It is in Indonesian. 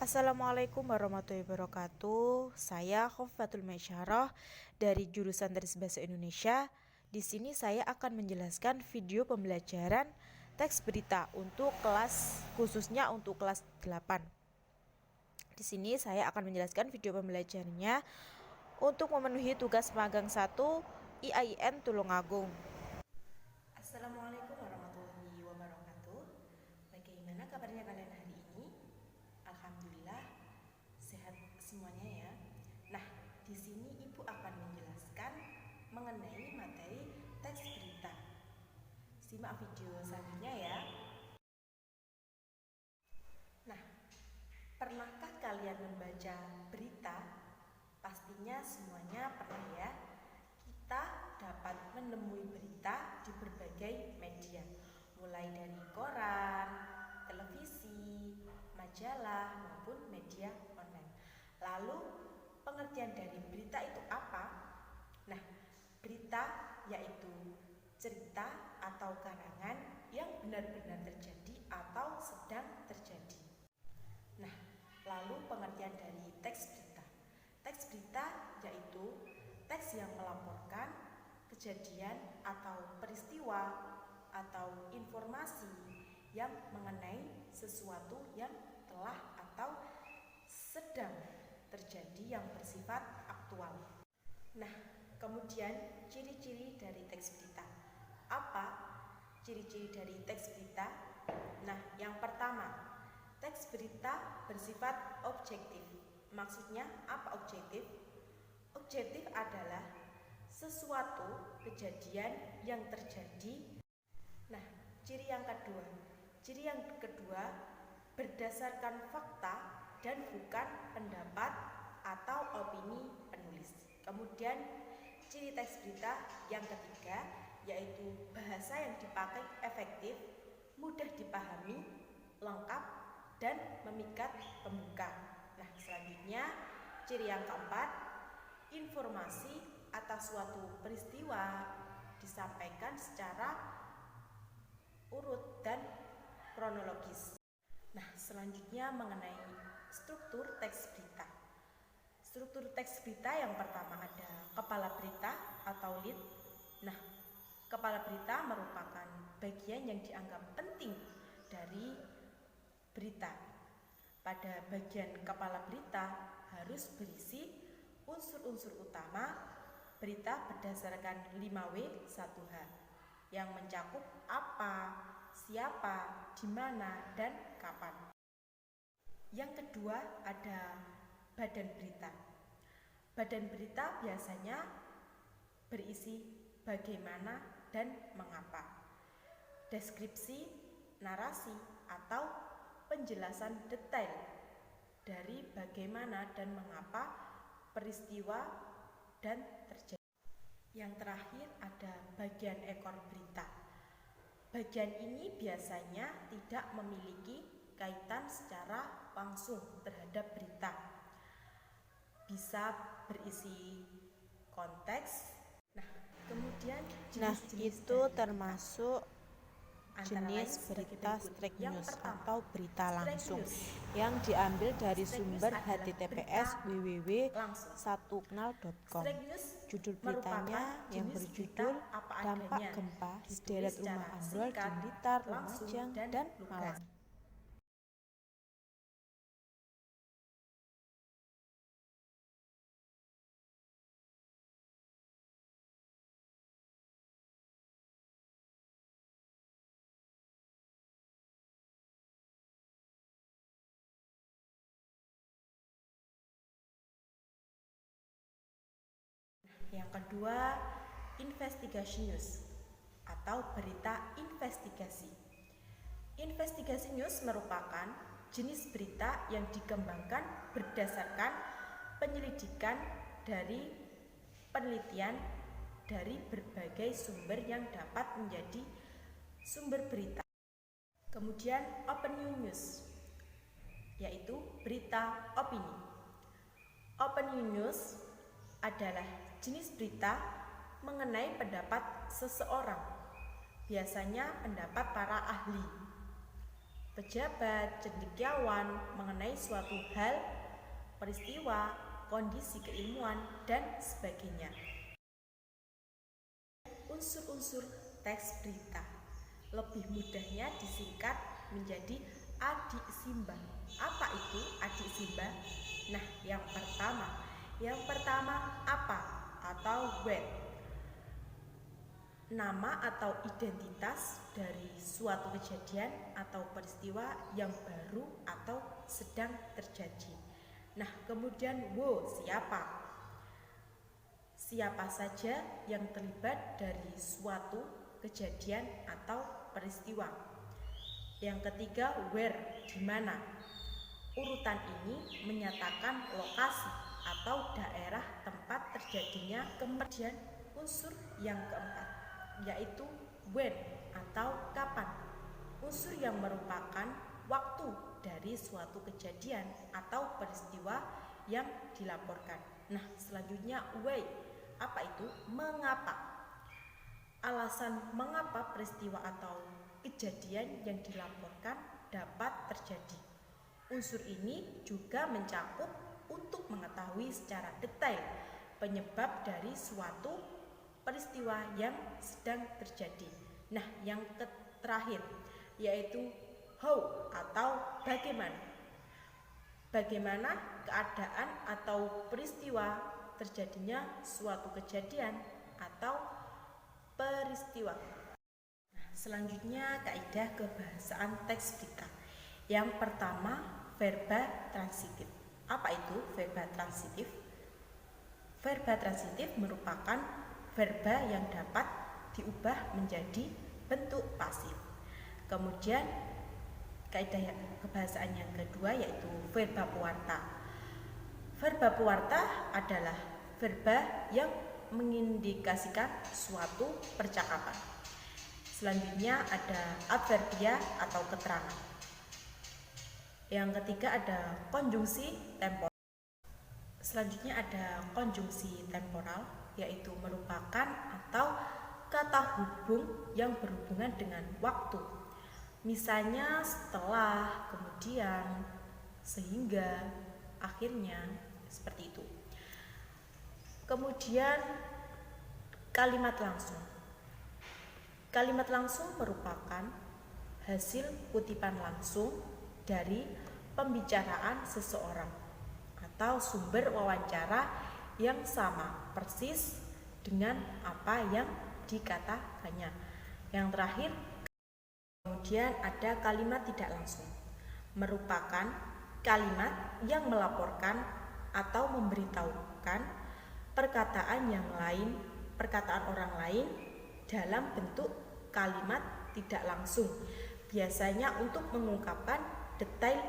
Assalamualaikum warahmatullahi wabarakatuh. Saya Khofatul Maisyarah dari jurusan Hadis Bahasa Indonesia. Di sini saya akan menjelaskan video pembelajaran teks berita untuk kelas, khususnya untuk kelas 8. Di sini saya akan menjelaskan video pembelajarannya untuk memenuhi tugas magang 1 IAIN Tulungagung. Assalamualaikum warahmatullahi wabarakatuh. Bagaimana kabarnya kalian hari ini? Alhamdulillah sehat semuanya ya. Nah, di sini Ibu akan menjelaskan mengenai materi teks berita. Simak video selanjutnya ya. Nah, pernahkah kalian membaca berita? Pastinya semuanya pernah ya. Kita dapat menemui berita di berbagai media, mulai dari koran, televisi, majalah, maupun media online. Lalu, pengertian dari berita itu apa? Nah, berita yaitu cerita atau karangan yang benar-benar terjadi atau sedang terjadi. Nah, lalu pengertian dari teks berita. Teks berita yaitu teks yang melaporkan kejadian atau peristiwa atau informasi yang mengenai sesuatu yang telah atau sedang terjadi yang bersifat aktual. Nah, kemudian ciri-ciri dari teks berita. Apa ciri-ciri dari teks berita? Nah, yang pertama, teks berita bersifat objektif. Maksudnya apa objektif? Objektif adalah sesuatu kejadian yang terjadi. Nah, ciri yang kedua berdasarkan fakta dan bukan pendapat atau opini penulis. Kemudian ciri teks berita yang ketiga yaitu bahasa yang dipakai efektif, mudah dipahami, lengkap, dan memikat pembuka. Nah, selanjutnya ciri yang keempat, informasi atas suatu peristiwa disampaikan secara urut dan kronologis. Nah, selanjutnya mengenai struktur teks berita. Struktur teks berita yang pertama ada kepala berita atau lead. Nah, kepala berita merupakan bagian yang dianggap penting dari berita. Pada bagian kepala berita harus berisi unsur-unsur utama berita berdasarkan 5W1H yang mencakup apa, siapa, di mana, dan kapan. Yang kedua ada badan berita. Badan berita biasanya berisi bagaimana dan mengapa, deskripsi, narasi, atau penjelasan detail dari bagaimana dan mengapa peristiwa dan terjadi. Yang terakhir ada bagian ekor berita. Bagian ini biasanya tidak memiliki kaitan secara langsung terhadap berita. Bisa berisi konteks. Nah, kemudian jenis-jenis itu termasuk jenis berita straight news atau berita langsung yang diambil dari sumber https www.satuknal.com. Judul beritanya yang berjudul dampak gempa sederet rumah ambrol di Blitar, Lumajang, dan Malang. Yang kedua, investigasi news atau berita investigasi. Investigasi news merupakan jenis berita yang dikembangkan berdasarkan penyelidikan dari penelitian dari berbagai sumber yang dapat menjadi sumber berita. Kemudian opinion news, yaitu berita opini. Opinion news adalah jenis berita mengenai pendapat seseorang, biasanya pendapat para ahli. pejabat, cendekiawan mengenai suatu hal, peristiwa, kondisi keilmuan, dan sebagainya. Unsur-unsur teks berita lebih mudahnya disingkat menjadi adik simba. Apa itu adik simba? Nah, yang pertama apa atau where. Nama atau identitas dari suatu kejadian atau peristiwa yang baru atau sedang terjadi. Nah, kemudian siapa? Siapa saja yang terlibat dari suatu kejadian atau peristiwa. Yang ketiga, where, di mana. Urutan ini menyatakan lokasi atau daerah tempat terjadinya. Kemudian unsur yang keempat, yaitu when atau kapan. Unsur yang merupakan waktu dari suatu kejadian atau peristiwa yang dilaporkan. Nah, selanjutnya why. Apa itu? Mengapa. Alasan mengapa peristiwa atau kejadian yang dilaporkan dapat terjadi. Unsur ini juga mencakup untuk mengetahui secara detail penyebab dari suatu peristiwa yang sedang terjadi. Nah, yang terakhir yaitu how atau bagaimana. Bagaimana keadaan atau peristiwa terjadinya suatu kejadian atau peristiwa. Nah, selanjutnya kaidah kebahasaan teks berita. Yang pertama, verba transitif. Apa itu verba transitif? Verba transitif merupakan verba yang dapat diubah menjadi bentuk pasif. Kemudian kaidah kebahasaan yang kedua yaitu verba pewarta. Verba pewarta adalah verba yang mengindikasikan suatu percakapan. Selanjutnya ada adverbia atau keterangan. Yang ketiga ada konjungsi temporal. Selanjutnya ada konjungsi temporal, yaitu merupakan atau kata hubung yang berhubungan dengan waktu. Misalnya setelah, kemudian, sehingga, akhirnya, seperti itu. Kemudian kalimat langsung. Kalimat langsung merupakan hasil kutipan langsung dari pembicaraan seseorang atau sumber wawancara yang sama persis dengan apa yang dikatakannya. Yang terakhir, kemudian ada kalimat tidak langsung, merupakan kalimat yang melaporkan atau memberitahukan perkataan orang lain dalam bentuk kalimat tidak langsung, biasanya untuk mengungkapkan detail